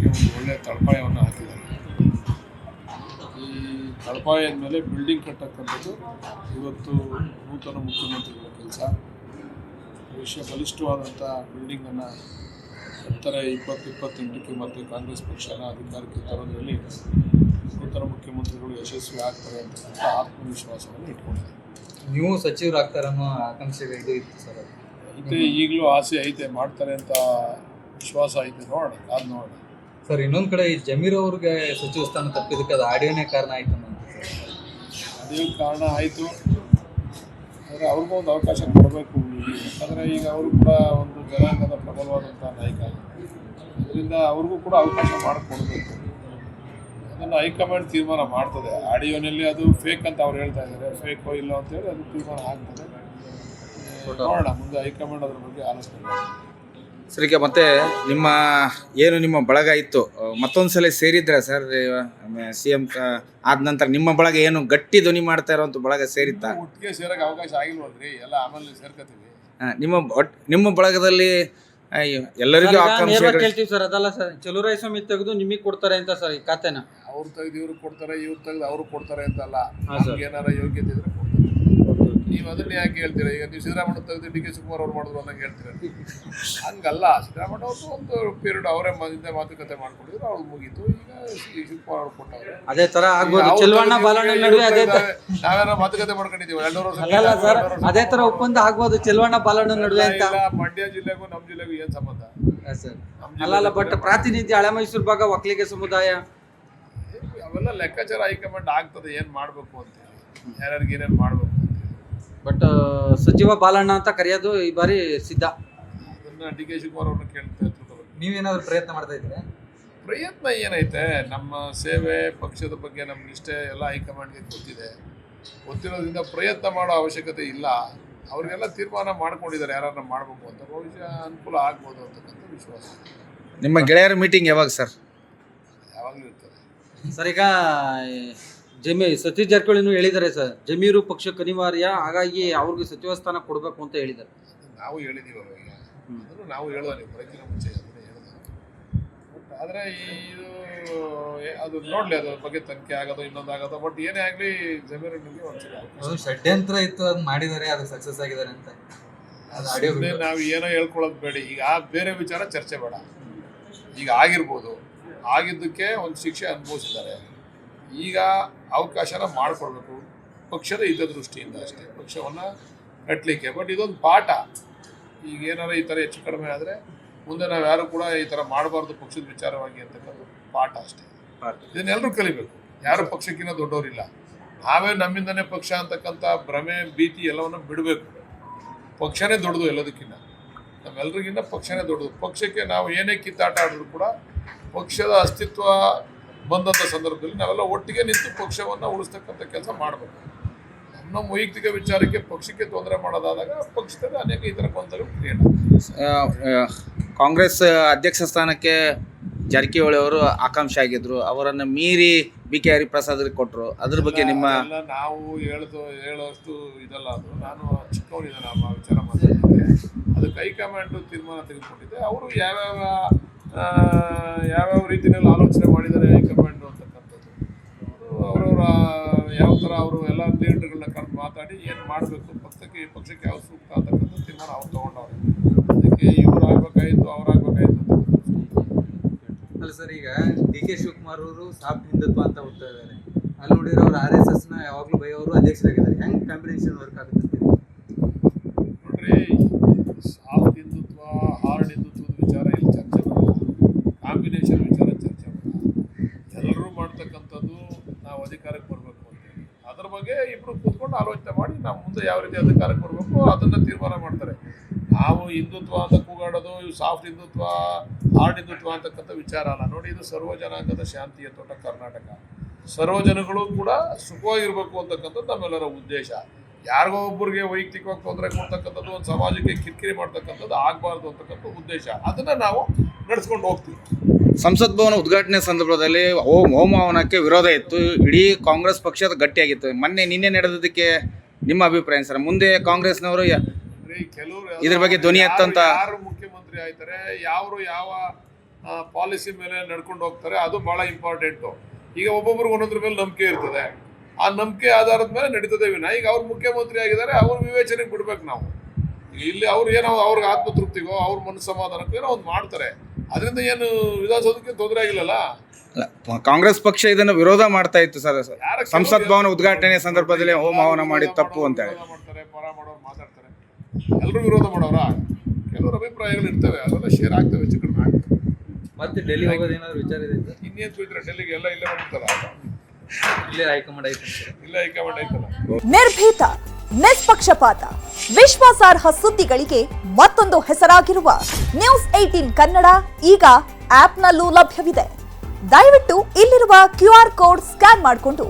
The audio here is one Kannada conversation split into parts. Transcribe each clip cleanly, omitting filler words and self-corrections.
ಒಂದು ಒಳ್ಳೆಯ ತಳಪಾಯವನ್ನು ಹಾಕಿದ್ದಾರೆ. ಈ ತಳಪಾಯದ ಮೇಲೆ ಬಿಲ್ಡಿಂಗ್ ಕಟ್ಟಕ್ಕಂಥದ್ದು ಇವತ್ತು ನೂತನ ಮುಖ್ಯಮಂತ್ರಿಗಳ ಕೆಲಸ. ಭವಿಷ್ಯ ಬಲಿಷ್ಠವಾದಂಥ ಬಿಲ್ಡಿಂಗನ್ನು 2028ಕ್ಕೆ ಮತ್ತೆ ಕಾಂಗ್ರೆಸ್ ಪಕ್ಷನ ಅಧಿಕಾರಕ್ಕೆ ತರೋದರಲ್ಲಿ ನೂತನ ಮುಖ್ಯಮಂತ್ರಿಗಳು ಯಶಸ್ವಿ ಆಗ್ತಾರೆ ಅಂತಕ್ಕಂಥ ಆತ್ಮವಿಶ್ವಾಸವನ್ನು ಇಟ್ಕೊಂಡಿದ್ದಾರೆ. ನೀವು ಸಚಿವರಾಗ್ತಾರೆ ಅನ್ನೋ ಆಕಾಂಕ್ಷೆ ಇದು ಇತ್ತು ಸರ್. ಐತೆ, ಈಗಲೂ ಆಸೆ ಐತೆ, ಮಾಡ್ತಾರೆ ಅಂತ ವಿಶ್ವಾಸ ಐತೆ. ನೋಡೋಣ, ಕಾದು ನೋಡೋಣ. ಸರ್, ಇನ್ನೊಂದು ಕಡೆ ಈ ಜಮೀರ್ ಅವ್ರಿಗೆ ಸಚಿವ ಸ್ಥಾನ ತಪ್ಪಿದ್ದಕ್ಕೆ ಅದು ಆಡಿಯೋನೇ ಕಾರಣ ಆಯಿತು ಅಂತ ಸರ್. ಅದೇ ಕಾರಣ ಆಯಿತು. ಆದರೆ ಅವ್ರಿಗೂ ಒಂದು ಅವಕಾಶ ಕೊಡಬೇಕು. ಯಾಕಂದರೆ ಈಗ ಅವರು ಕೂಡ ಒಂದು ಜನಾಂಗದ ಪ್ರಬಲವಾದಂಥ ನಾಯಕ, ಅದರಿಂದ ಅವ್ರಿಗೂ ಕೂಡ ಅವಕಾಶ ಮಾಡಿಕೊಡ್ಬೇಕು. ಅದನ್ನು ಹೈಕಮಾಂಡ್ ತೀರ್ಮಾನ ಮಾಡ್ತದೆ. ಆಡಿಯೋನಲ್ಲಿ ಅದು ಫೇಕ್ ಅಂತ ಅವ್ರು ಹೇಳ್ತಾ ಇದ್ದಾರೆ, ಫೇಕೋ ಇಲ್ಲ ಅಂತೇಳಿ ಅದು ತೀರ್ಮಾನ ಆಗ್ತದೆ. ನೋಡೋಣ, ಮುಂದೆ ಹೈಕಮಾಂಡ್ ಅದ್ರ ಬಗ್ಗೆ ಆಲೋಚನೆ ಮಾಡ್ತಾರೆ. ಸರ್, ಈಗ ಮತ್ತೆ ನಿಮ್ಮ ಬಳಗ ಇತ್ತು, ಮತ್ತೊಂದು ಸಲ ಸೇರಿದ್ರ ಸರ್? CM ಆದ ನಂತರ ನಿಮ್ಮ ಬಳಗ ಏನು ಗಟ್ಟಿ ಧ್ವನಿ ಮಾಡ್ತಾ ಇರೋಂಥ ಬಳಗ ಸೇರಿತ್ತಾ? ಒಟ್ಟಿಗೆ ಸೇರೋಕೆ ಅವಕಾಶ ಆಗಿಲ್ವಲ್ರಿ, ಎಲ್ಲ ಆಮೇಲೆ ಸೇರ್ಕೋತೀವಿ. ನಿಮ್ಮ ಬಳಗದಲ್ಲಿ ಎಲ್ಲರಿಗೂ ಆಕಾಂಕ್ಷೆ ಕೇಳ್ತೀವಿ ಸರ್. ಅದಲ್ಲ ಸರ್, ಚಲುವರಾಯಸ್ವಾಮಿ ತೆಗೆದು ನಿಮಗೆ ಕೊಡ್ತಾರೆ ಅಂತ ಸರ್ ಈ ಖಾತೆನ. ಅವ್ರು ತೆಗೆದು ಇವ್ರು ಕೊಡ್ತಾರೆ, ಇವ್ರು ತೆಗೆದು ಅವರು ಕೊಡ್ತಾರೆ ಅಂತಲ್ಲ. ಏನಾರ ಯೋಗ್ಯತೆ ಇದ್ರೆ ಕೊಡ್ತಾರೆ. ನೀವು ಅದನ್ನ ಯಾಕೆ ಹೇಳ್ತೀರಾ? ಈಗ ನೀವು ಸಿದ್ದರಾಮಯ್ಯ ತೆಗೆದು DK ಶಿವಕುಮಾರ್ ಅವ್ರು ಮಾಡಿದ್ರು ಅನ್ನಂಗೆ ಹೇಳ್ತೀರ. ಹಂಗಲ್ಲ. ಸಿದ್ದರಾಮಯ್ಯ ಅವ್ರದ್ದು ಒಂದು ಪೀರಿಯಡ್ ಅವರೇ ಮಾತುಕತೆ ಮಾಡ್ಕೊಂಡಿದ್ರು, ಅವ್ರು ಮುಗೀತು. ಈಗ ಶಿವಕುಮಾರ್ ಅವ್ರು ಕೊಟ್ಟವ್ರೆ. ಅದೇ ತರ ಆಗ್ಬೋದು. ಚೆಲುವಣ್ಣ ಬಾಲಣ್ಣ ನಡುವೆ ಅದೇ ನಾವೇನೋ ಮಾತುಕತೆ ಮಾಡ್ಕೊಂಡಿದ್ದೀವಿ 2 ವರ್ಷ. ಅಲ್ಲ ಸರ್, ಅದೇ ತರ ಒಪ್ಪಂದ ಆಗ್ಬೋದು ಚೆಲುವಣ್ಣ ಬಾಲಣ್ಣ ನಡುವೆ ಅಂತ. ಮಂಡ್ಯ ಜಿಲ್ಲೆಗೂ ನಮ್ಮ ಜಿಲ್ಲೆಗೂ ಏನ್ ಸಂಬಂಧ ಸರ್? ಅಲ್ಲ, ಬಟ್ ಪ್ರಾತಿನಿಧ್ಯ ಹಳೆ ಮೈಸೂರು ಭಾಗ ಒಕ್ಕಲಿಗ ಸಮುದಾಯ ಅವೆಲ್ಲ ಲೆಕ್ಕಾಚಾರ ಹೈಕಮಾಂಡ್ ಆಗ್ತದೆ, ಏನ್ ಮಾಡ್ಬೇಕು ಅಂತ, ಯಾರ್ಯಾರಿಗೆ ಏನೇನು ಮಾಡ್ಬೇಕು ಅಂತ. ಬಟ್ ಸಚಿವ ಬಾಲಣ್ಣ ಅಂತ ಕರೆಯೋದು ಈ ಬಾರಿ ಸಿದ್ಧ. ಅದನ್ನ DK ಶಿವಕುಮಾರ್ ಅವ್ರನ್ನ ಕೇಳ್ತಾ. ನೀವೇನಾದ್ರು ಪ್ರಯತ್ನ ಮಾಡ್ತಾ ಇದ್ದೀರಾ? ಪ್ರಯತ್ನ ಏನೈತೆ, ನಮ್ಮ ಸೇವೆ, ಪಕ್ಷದ ಬಗ್ಗೆ ನಮ್ಮ ನಿಷ್ಠೆ ಎಲ್ಲ ಹೈಕಮಾಂಡ್ಗೆ ಗೊತ್ತಿರೋದ್ರಿಂದ ಪ್ರಯತ್ನ ಮಾಡೋ ಅವಶ್ಯಕತೆ ಇಲ್ಲ. ಅವ್ರಿಗೆಲ್ಲ ತೀರ್ಮಾನ ಮಾಡ್ಕೊಂಡಿದ್ದಾರೆ ಯಾರನ್ನ ಮಾಡಬೇಕು ಅಂತ. ಭವಿಷ್ಯ ಅನುಕೂಲ ಆಗ್ಬೋದು ಅಂತಕ್ಕಂಥ ವಿಶ್ವಾಸ. ನಿಮ್ಮ ಗೆಳೆಯರ ಮೀಟಿಂಗ್ ಯಾವಾಗ ಸರ್? ಯಾವಾಗಲೂ ಇರ್ತದೆ ಸರ್. ಈಗ ಸತೀಶ್ ಜಾರಕಿಹೊಳಿನೂ ಹೇಳಿದ್ದಾರೆ ಸರ್, ಜಮೀರು ಪಕ್ಷಕ್ಕೆ ಅನಿವಾರ್ಯ, ಹಾಗಾಗಿ ಅವ್ರಿಗೆ ಸಚಿವ ಸ್ಥಾನ ಕೊಡಬೇಕು ಅಂತ ಹೇಳಿದ್ದಾರೆ. ನಾವು ಹೇಳಿದ್ದೀವಿ ಅವಾಗ. ಈಗ ಅದನ್ನು ನಾವು ಹೇಳೋದು, ನೀವು ಬರೋಕ್ಕಿಂತ ಮುಂಚೆ ಅದನ್ನೇ ಹೇಳೋದು. ಬಟ್ ಆದರೆ ಇದು ಅದು ನೋಡಲಿ, ಅದ್ರ ಬಗ್ಗೆ ತನಿಖೆ ಆಗೋದು, ಇನ್ನೊಂದು ಆಗೋದು. ಬಟ್ ಏನೇ ಆಗಲಿ ಜಮೀರನಿಗೆ ಒಂದ್ಸಲ ಷಡ್ಯಂತ್ರ ಇತ್ತು, ಅದು ಮಾಡಿದ್ದಾರೆ, ಅದು ಸಕ್ಸಸ್ ಆಗಿದ್ದಾರೆ ಅಂತ ನಾವು ಏನೋ ಹೇಳ್ಕೊಳ್ಳೋದು ಬೇಡ. ಈಗ ಬೇರೆ ವಿಚಾರ ಚರ್ಚೆ ಬೇಡ. ಈಗ ಆಗಿರ್ಬೋದು, ಆಗಿದ್ದಕ್ಕೆ ಒಂದು ಶಿಕ್ಷೆ ಅನುಭವಿಸಿದ್ದಾರೆ. ಈಗ ಅವಕಾಶನ ಮಾಡಿಕೊಡ್ಬೇಕು ಪಕ್ಷದ ಹಿತದೃಷ್ಟಿಯಿಂದ ಅಷ್ಟೇ, ಪಕ್ಷವನ್ನು ಕಟ್ಟಲಿಕ್ಕೆ. ಬಟ್ ಇದೊಂದು ಪಾಠ. ಈಗ ಏನಾರ ಈ ಥರ ಹೆಚ್ಚು ಕಡಿಮೆ ಆದರೆ ಮುಂದೆ ನಾವು ಯಾರು ಕೂಡ ಈ ಥರ ಮಾಡಬಾರ್ದು ಪಕ್ಷದ ವಿಚಾರವಾಗಿ ಅಂತಕ್ಕಂಥ ಪಾಠ ಅಷ್ಟೇ. ಇದನ್ನೆಲ್ಲರೂ ಕಲಿಬೇಕು. ಯಾರು ಪಕ್ಷಕ್ಕಿಂತ ದೊಡ್ಡವರಿಲ್ಲ. ನಾವೇ ನಮ್ಮಿಂದನೇ ಪಕ್ಷ ಅಂತಕ್ಕಂಥ ಭ್ರಮೆ, ಭೀತಿ ಎಲ್ಲವನ್ನು ಬಿಡಬೇಕು. ಪಕ್ಷನೇ ದೊಡ್ಡದು ಎಲ್ಲದಕ್ಕಿಂತ, ನಮ್ಮೆಲ್ಲರಿಗಿಂತ ಪಕ್ಷನೇ ದೊಡ್ಡದು. ಪಕ್ಷಕ್ಕೆ ನಾವು ಏನೇ ಕಿತ್ತಾಟ ಆಡಿದ್ರು ಕೂಡ ಪಕ್ಷದ ಅಸ್ತಿತ್ವ ಬಂದಂಥ ಸಂದರ್ಭದಲ್ಲಿ ನಾವೆಲ್ಲ ಒಟ್ಟಿಗೆ ನಿಂತು ಪಕ್ಷವನ್ನು ಉಳಿಸ್ತಕ್ಕಂಥ ಕೆಲಸ ಮಾಡಬೇಕು. ನಮ್ಮ ವೈಯಕ್ತಿಕ ವಿಚಾರಕ್ಕೆ ಪಕ್ಷಕ್ಕೆ ತೊಂದರೆ ಮಾಡೋದಾದಾಗ ಪಕ್ಷದಲ್ಲಿ ಅನೇಕ ಇತರ ಗೊಂದಲಗಳು ಕ್ರಿಯೇಟ್ ಆಗ್ತದೆ. ಕಾಂಗ್ರೆಸ್ ಅಧ್ಯಕ್ಷ ಸ್ಥಾನಕ್ಕೆ ಜಾರಕಿಹೊಳಿ ಅವರು ಆಕಾಂಕ್ಷಿ ಆಗಿದ್ರು, ಅವರನ್ನು ಮೀರಿ BK ಹರಿಪ್ರಸಾದ್ರಿಗೆ ಕೊಟ್ಟರು. ಅದ್ರ ಬಗ್ಗೆ ನಿಮ್ಮ ನಾವು ಹೇಳೋಷ್ಟು ಇದಲ್ಲ. ಅದು ನಾನು ಚಿಕ್ಕವನಿದ್ದಾನೆ ಆ ವಿಚಾರ ಮಾತಾಡೋದಕ್ಕೆ. ಅದಕ್ಕೆ ಹೈಕಮಾಂಡು ತೀರ್ಮಾನ ತೆಗೆದುಕೊಂಡಿದ್ದೆ. ಅವರು ಯಾವ್ಯಾವ ರೀತಿಯಲ್ಲಿ ಆಲೋಚನೆ ಮಾಡಿದ್ದಾರೆ ಹೈಕಮಾಂಡು ಅಂತಕ್ಕಂಥದ್ದು, ಅವರವರ ಯಾವ ಥರ ಅವರು ಎಲ್ಲ ಲೀಡರ್ಗಳನ್ನ ಕರೆದು ಮಾತಾಡಿ ಏನು ಮಾಡಬೇಕು, ಪಕ್ಷಕ್ಕೆ ಯಾವ ಸೂಕ್ತ ಅಂತಕ್ಕಂಥ ತೀರ್ಮಾನ ಅವ್ರು ತೊಗೊಂಡವ್ರೆ. ಅದಕ್ಕೆ ಇವ್ರು ಆಗ್ಬೇಕಾಯಿತು, ಅವ್ರಾಗಬೇಕಾಯಿತು ಅಂತ. ಅಲ್ಲ ಸರ್, ಈಗ DK ಶಿವಕುಮಾರ್ ಅವರು ಸಾಫ್ಟ್ ಹಿಂದುತ್ವ ಅಂತ ಹೋಗ್ತಾ ಇದ್ದಾರೆ. ಅಲ್ಲಿ ನೋಡಿದ್ರೆ ಅವರು RSSನ ಯಾವಾಗಲೂ ಬೈಯವರು ಅಧ್ಯಕ್ಷರಾಗಿದ್ದಾರೆ. ಹೆಂಗೆ ಕಾಂಬಿನೇಷನ್ ವರ್ಕ್ ಆಗುತ್ತೆ ನೋಡ್ರಿ? ಸಾಫ್ಟ್ ಹಿಂದುತ್ವ, ಹಾರ್ಡ್ ಹಿಂದುತ್ವದ ವಿಚಾರ ಇಲ್ಲಿ ಚರ್ಚೆ ಬೇಡ. ಕಾಂಬಿನೇಷನ್ ವಿಚಾರ ಚರ್ಚೆ ಬೇಡ. ಎಲ್ಲರೂ ಮಾಡ್ತಕ್ಕಂಥದ್ದು ನಾವು ಅಧಿಕಾರಕ್ಕೆ ಬರಬೇಕು ಅಂತೇಳಿ ಅದ್ರ ಬಗ್ಗೆ ಇಬ್ಬರು ಕೂತ್ಕೊಂಡು ಆಲೋಚನೆ ಮಾಡಿ ನಾವು ಮುಂದೆ ಯಾವ ರೀತಿ ಅಧಿಕಾರಕ್ಕೆ ಬರಬೇಕು ಅದನ್ನು ತೀರ್ಮಾನ ಮಾಡ್ತಾರೆ. ನಾವು ಹಿಂದುತ್ವ ಅಂತ ಕೂಗಾಡೋದು, ಇವು ಸಾಫ್ಟ್ ಹಿಂದುತ್ವ, ಹಾರ್ಡ್ ಹಿಂದುತ್ವ ಅಂತಕ್ಕಂಥ ವಿಚಾರ ಅಲ್ಲ. ನೋಡಿ, ಇದು ಸರ್ವ ಜನಾಂಗದ ಶಾಂತಿಯ ತೋಟ ಕರ್ನಾಟಕ. ಸರ್ವ ಜನಗಳು ಕೂಡ ಸುಖವಾಗಿರ್ಬೇಕು ಅಂತಕ್ಕಂಥದ್ದು ನಮ್ಮೆಲ್ಲರ ಉದ್ದೇಶ. ಯಾರಿಗೋ ಒಬ್ಬರಿಗೆ ವೈಯಕ್ತಿಕವಾಗಿ ತೊಂದರೆ ಕೊಡ್ತಕ್ಕಂಥದ್ದು, ಒಂದು ಸಮಾಜಕ್ಕೆ ಕಿರಿಕಿರಿ ಮಾಡ್ತಕ್ಕಂಥದ್ದು ಆಗಬಾರ್ದು ಅಂತಕ್ಕಂಥ ಉದ್ದೇಶ. ಅದನ್ನು ನಾವು ನಡೆಸ್ಕೊಂಡು ಹೋಗ್ತೀವಿ. ಸಂಸತ್ ಭವನ ಉದ್ಘಾಟನೆ ಸಂದರ್ಭದಲ್ಲಿ ಹೋಮಹವನಕ್ಕೆ ವಿರೋಧ ಇತ್ತು. ಇಡೀ ಕಾಂಗ್ರೆಸ್ ಪಕ್ಷದ ಗಟ್ಟಿಯಾಗಿತ್ತು. ನಿನ್ನೆ ನಡೆದದಕ್ಕೆ ನಿಮ್ಮ ಅಭಿಪ್ರಾಯ ಸರ್? ಮುಂದೆ ಕಾಂಗ್ರೆಸ್ನವರು ಕೆಲವರು ಇದ್ರ ಬಗ್ಗೆ ಧ್ವನಿ ಎತ್ತಂತ ಯಾರು ಮುಖ್ಯಮಂತ್ರಿ ಆಯ್ತಾರೆ, ಯಾವ ಪಾಲಿಸಿ ಮೇಲೆ ನಡ್ಕೊಂಡು ಹೋಗ್ತಾರೆ, ಅದು ಭಾಳ ಇಂಪಾರ್ಟೆಂಟು. ಈಗ ಒಬ್ಬೊಬ್ರಿಗೆ ಒಂದೊಂದ್ರ ಮೇಲೆ ನಂಬಿಕೆ ಇರ್ತದೆ, ಆ ನಂಬಿಕೆ ಆಧಾರದ ಮೇಲೆ ನಡೀತದೆ ವಿನ ಈಗ ಅವ್ರು ಮುಖ್ಯಮಂತ್ರಿ ಆಗಿದ್ದಾರೆ, ಅವ್ರ ವಿವೇಚನೆಗೆ ಬಿಡ್ಬೇಕು ನಾವು. ಇಲ್ಲಿ ಅವ್ರು ಏನೋ ಅವ್ರಿಗೆ ಆತ್ಮತೃಪ್ತಿಗೋ ಅವ್ರ ಮನಸ್ಸು ಸಮಾಧಾನಕ್ಕೋ ಏನೋ ಒಂದು ಮಾಡ್ತಾರೆ, ಅದರಿಂದ ಏನು ವಿಧಾನಸೌಧಕ್ಕೆ ತೊಂದರೆ ಆಗಿಲ್ಲಲ್ಲ. ಕಾಂಗ್ರೆಸ್ ಪಕ್ಷ ಇದನ್ನು ವಿರೋಧ ಮಾಡ್ತಾ ಇತ್ತು ಸರ್. ಸಂಸತ್ ಭವನ ಉದ್ಘಾಟನೆ ಸಂದರ್ಭದಲ್ಲಿ ಹೋಮ ಹವನ ಮಾಡಿದ ತಪ್ಪು ಅಂತ ಹೇಳಿ ಮಾಡ್ತಾರೆ, ಪರ ಮಾಡೋರು ಮಾತಾಡ್ತಾರೆ, ಎಲ್ಲರೂ ವಿರೋಧ ಮಾಡೋರ. ಕೆಲವರು ಅಭಿಪ್ರಾಯಗಳು ಇರ್ತವೆ, ಅದೆಲ್ಲ ಶೇರ್ ಆಗ್ತವೆ, ಹೆಚ್ಚು ಕಡಿಮೆ ಆಗ್ತವೆ. ಮತ್ತೆ ಡೆಲ್ಲಿ ಹೋಗೋದೇನಾದ್ರು ವಿಚಾರ ಇದೆ ಸರ್? ಇನ್ನೇನು ಬಿಡ್ತಾರೆ, ಡೆಲ್ಲಿಗೆ ಎಲ್ಲ ಇಲ್ಲೇ ಬಂದಿರ್ತಲ್ಲ, ಇಲ್ಲೇ ಹೈಕಮಾಂಡ್ ಐತೆ ಇಲ್ಲೇ ಹೈಕಮಾಂಡ್ ಐತಲ್ಲ. ನಿರ್ಭೀತ, ನಿಷ್ಪಕ್ಷಪಾತ, ವಿಶ್ವಾಸಾರ್ಹ ಸುದ್ದಿಗಳಿಗೆ ಮತ್ತೊಂದು ಹೆಸರಾಗಿರುವ ನ್ಯೂಸ್ 18 ಕನ್ನಡ ಈಗ ಆಪ್ನಲ್ಲೂ ಲಭ್ಯವಿದೆ. ದಯವಿಟ್ಟು ಇಲ್ಲಿರುವ QR ಕೋಡ್ ಸ್ಕ್ಯಾನ್ ಮಾಡಿಕೊಂಡು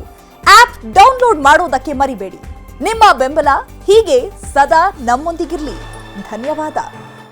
ಆಪ್ ಡೌನ್ಲೋಡ್ ಮಾಡೋದಕ್ಕೆ ಮರಿಬೇಡಿ. ನಿಮ್ಮ ಬೆಂಬಲ ಹೀಗೆ ಸದಾ ನಮ್ಮೊಂದಿಗಿರಲಿ. ಧನ್ಯವಾದ.